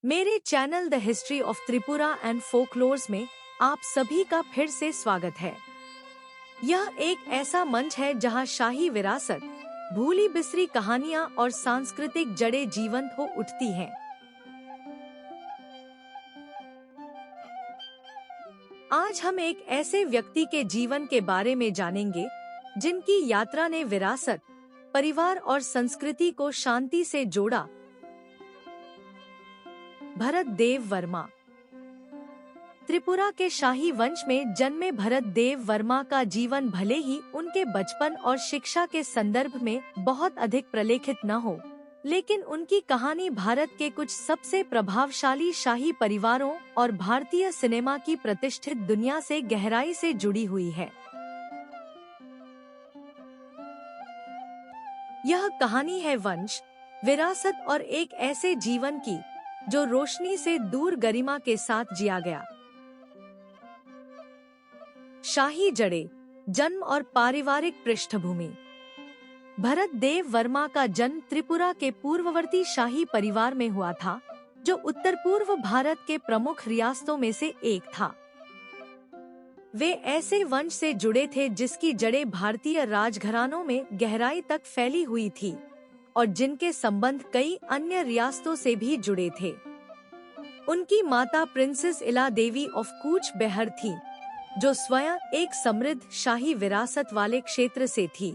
मेरे channel the history of Tripura and folklores में आप सभी का फिर से स्वागत है। यह एक ऐसा मंच है जहां शाही विरासत, भूली बिसरी कहानियां और सांस्कृतिक जड़ें जीवंत हो उठती हैं। आज हम एक ऐसे व्यक्ति के जीवन के बारे में जानेंगे जिनकी यात्रा ने विरासत, परिवार और संस्कृति को शांति से जोड़ा। भरत देव वर्मा। त्रिपुरा के शाही वंश में जन्मे भरत देव वर्मा का जीवन भले ही उनके बचपन और शिक्षा के संदर्भ में बहुत अधिक प्रलेखित न हो, लेकिन उनकी कहानी भारत के कुछ सबसे प्रभावशाली शाही परिवारों और भारतीय सिनेमा की प्रतिष्ठित दुनिया से गहराई से जुड़ी हुई है। यह कहानी है वंश, विरासत और एक ऐसे जीवन की जो रोशनी से दूर गरिमा के साथ जिया गया। शाही जड़ें, जन्म और पारिवारिक पृष्ठभूमि। भरत देव वर्मा का जन्म त्रिपुरा के पूर्ववर्ती शाही परिवार में हुआ था, जो उत्तर पूर्व भारत के प्रमुख रियासतों में से एक था। वे ऐसे वंश से जुड़े थे जिसकी जड़ें भारतीय राजघरानों में गहराई तक फैली हुई थी और जिनके संबंध कई अन्य रियासतों से भी जुड़े थे। उनकी माता प्रिंसेस इला देवी ऑफ कूच बेहर थी, जो स्वयं एक समृद्ध शाही विरासत वाले क्षेत्र से थी।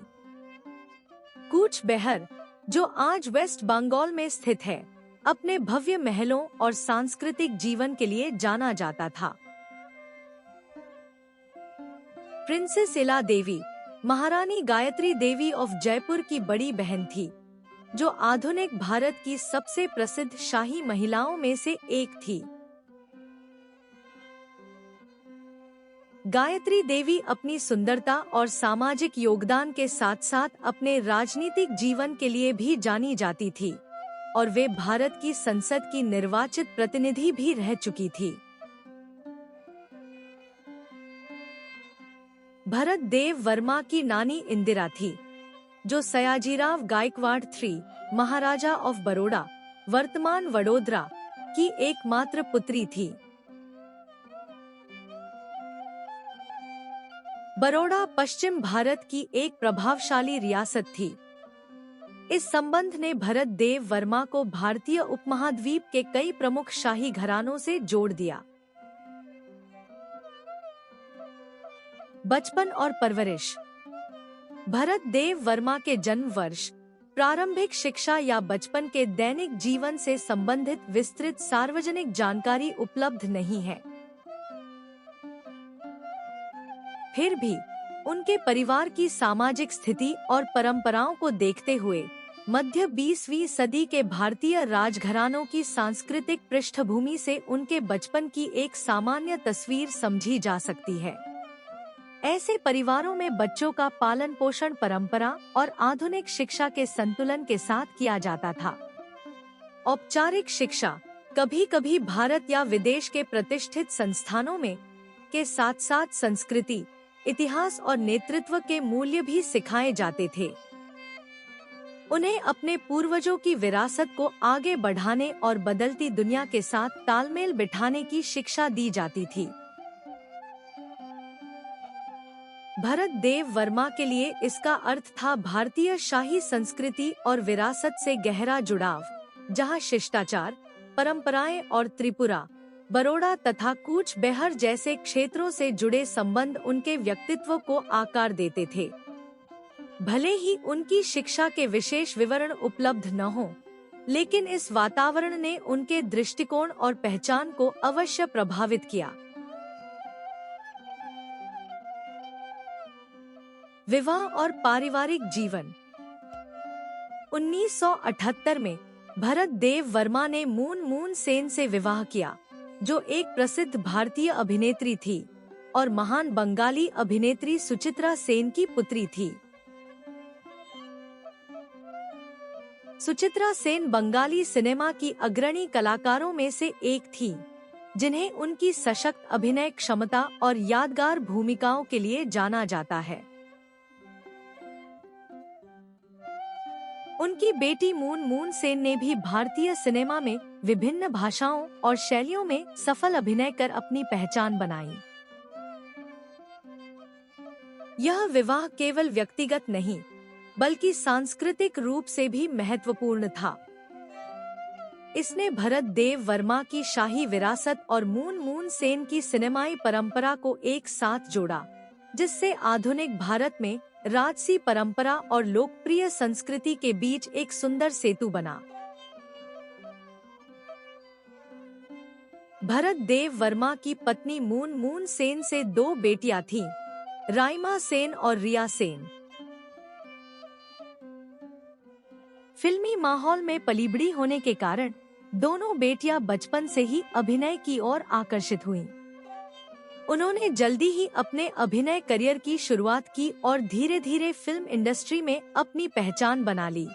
कूच बेहर, जो आज वेस्ट बंगाल में स्थित है, अपने भव्य महलों और सांस्कृतिक जीवन के लिए जाना जाता था। प्रिंसेस इला देवी महारानी गायत्री देवी ऑफ जयपुर की बड़ी बहन थी, जो आधुनिक भारत की सबसे प्रसिद्ध शाही महिलाओं में से एक थी। गायत्री देवी अपनी सुंदरता और सामाजिक योगदान के साथ साथ अपने राजनीतिक जीवन के लिए भी जानी जाती थी और वे भारत की संसद की निर्वाचित प्रतिनिधि भी रह चुकी थी। भरत देव वर्मा की नानी इंदिरा थी, जो सयाजीराव गायकवाड़ III, महाराजा ऑफ बड़ौदा, वर्तमान वडोदरा, की एकमात्र पुत्री थी। बड़ौदा पश्चिम भारत की एक प्रभावशाली रियासत थी। इस संबंध ने भरत देव वर्मा को भारतीय उपमहाद्वीप के कई प्रमुख शाही घरानों से जोड़ दिया। बचपन और परवरिश। भरत देव वर्मा के जन्म वर्ष, प्रारंभिक शिक्षा या बचपन के दैनिक जीवन से संबंधित विस्तृत सार्वजनिक जानकारी उपलब्ध नहीं है। फिर भी उनके परिवार की सामाजिक स्थिति और परंपराओं को देखते हुए मध्य 20वीं सदी के भारतीय राजघरानों की सांस्कृतिक पृष्ठभूमि से उनके बचपन की एक सामान्य तस्वीर समझी जा सकती है। ऐसे परिवारों में बच्चों का पालन पोषण परंपरा और आधुनिक शिक्षा के संतुलन के साथ किया जाता था। औपचारिक शिक्षा कभी कभी भारत या विदेश के प्रतिष्ठित संस्थानों में के साथ साथ संस्कृति, इतिहास और नेतृत्व के मूल्य भी सिखाए जाते थे। उन्हें अपने पूर्वजों की विरासत को आगे बढ़ाने और बदलती दुनिया के साथ तालमेल बिठाने की शिक्षा दी जाती थी। भरत देव वर्मा के लिए इसका अर्थ था भारतीय शाही संस्कृति और विरासत से गहरा जुड़ाव, जहां शिष्टाचार, परंपराएं और त्रिपुरा, बड़ौदा तथा कूच बेहर जैसे क्षेत्रों से जुड़े संबंध उनके व्यक्तित्व को आकार देते थे। भले ही उनकी शिक्षा के विशेष विवरण उपलब्ध न हो, लेकिन इस वातावरण ने उनके दृष्टिकोण और पहचान को अवश्य प्रभावित किया। विवाह और पारिवारिक जीवन। 1978 में भरत देव वर्मा ने मून सेन से विवाह किया, जो एक प्रसिद्ध भारतीय अभिनेत्री थी और महान बंगाली अभिनेत्री सुचित्रा सेन की पुत्री थी। सुचित्रा सेन बंगाली सिनेमा की अग्रणी कलाकारों में से एक थी, जिन्हें उनकी सशक्त अभिनय क्षमता और यादगार भूमिकाओं के लिए जाना जाता है। उनकी बेटी मून मून सेन ने भी भारतीय सिनेमा में विभिन्न भाषाओं और शैलियों में सफल अभिनय कर अपनी पहचान बनाई। यह विवाह केवल व्यक्तिगत नहीं, बल्कि सांस्कृतिक रूप से भी महत्वपूर्ण था। इसने भरत देव वर्मा की शाही विरासत और मून मून सेन की सिनेमाई परंपरा को एक साथ जोड़ा, जिससे आधुनिक भारत में राजसी परंपरा और लोकप्रिय संस्कृति के बीच एक सुंदर सेतु बना। भरत देव वर्मा की पत्नी मून मून सेन से 2 बेटियां थीं, राइमा सेन और रिया सेन। फिल्मी माहौल में पलीबड़ी होने के कारण दोनों बेटियां बचपन से ही अभिनय की ओर आकर्षित हुईं। उन्होंने जल्दी ही अपने अभिनय करियर की शुरुआत की और धीरे धीरे फिल्म इंडस्ट्री में अपनी पहचान बना ली।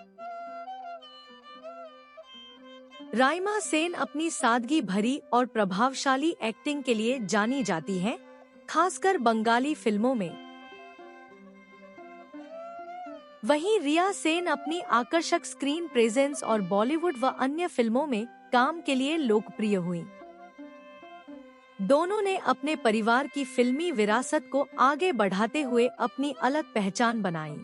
राइमा सेन अपनी सादगी भरी और प्रभावशाली एक्टिंग के लिए जानी जाती हैं, खासकर बंगाली फिल्मों में। वहीं रिया सेन अपनी आकर्षक स्क्रीन प्रेजेंस और बॉलीवुड व अन्य फिल्मों में काम के लिए लोकप्रिय हुईं। दोनों ने अपने परिवार की फिल्मी विरासत को आगे बढ़ाते हुए अपनी अलग पहचान बनाई।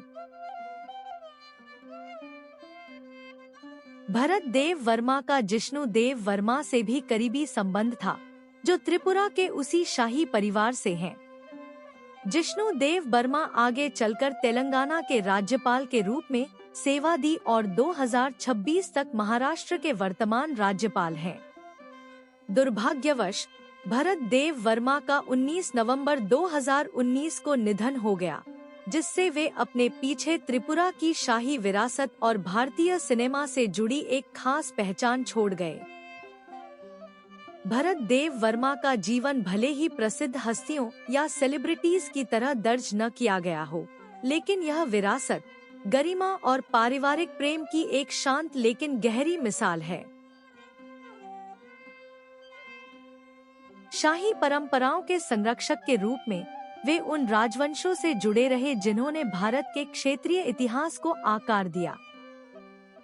भरत देव वर्मा का जिष्णु देव वर्मा से भी करीबी संबंध था, जो त्रिपुरा के उसी शाही परिवार से हैं। जिष्णु देव वर्मा आगे चलकर तेलंगाना के राज्यपाल के रूप में सेवा दी और 2026 तक महाराष्ट्र के वर्तमान राज्यपाल हैं। दुर्भाग्यवश भरत देव वर्मा का 19 नवंबर 2019 को निधन हो गया, जिससे वे अपने पीछे त्रिपुरा की शाही विरासत और भारतीय सिनेमा से जुड़ी एक खास पहचान छोड़ गए। भरत देव वर्मा का जीवन भले ही प्रसिद्ध हस्तियों या सेलिब्रिटीज की तरह दर्ज न किया गया हो, लेकिन यह विरासत, गरिमा और पारिवारिक प्रेम की एक शांत लेकिन गहरी मिसाल है। शाही परंपराओं के संरक्षक के रूप में वे उन राजवंशों से जुड़े रहे जिन्होंने भारत के क्षेत्रीय इतिहास को आकार दिया।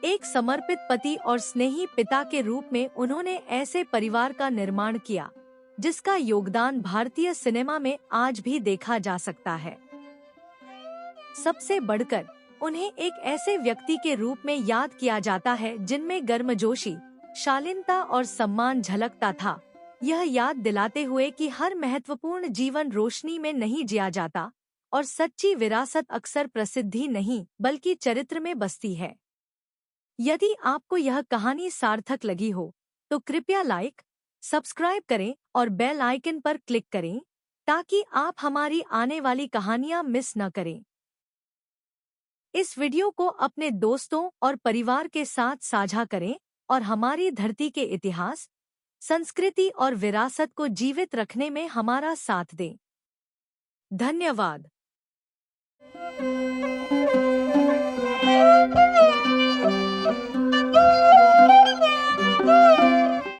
एक समर्पित पति और स्नेही पिता के रूप में उन्होंने ऐसे परिवार का निर्माण किया, जिसका योगदान भारतीय सिनेमा में आज भी देखा जा सकता है। सबसे बढ़कर उन्हें एक ऐसे व्यक्ति के रूप में याद किया जाता है जिनमें गर्मजोशी, शालीनता और सम्मान झलकता था। यह याद दिलाते हुए कि हर महत्वपूर्ण जीवन रोशनी में नहीं जिया जाता और सच्ची विरासत अक्सर प्रसिद्धि नहीं बल्कि चरित्र में बसती है। यदि आपको यह कहानी सार्थक लगी हो तो कृपया लाइक, सब्सक्राइब करें और बेल आइकन पर क्लिक करें ताकि आप हमारी आने वाली कहानियां मिस न करें। इस वीडियो को अपने दोस्तों और परिवार के साथ साझा करें और हमारी धरती के इतिहास, संस्कृति और विरासत को जीवित रखने में हमारा साथ दें। धन्यवाद।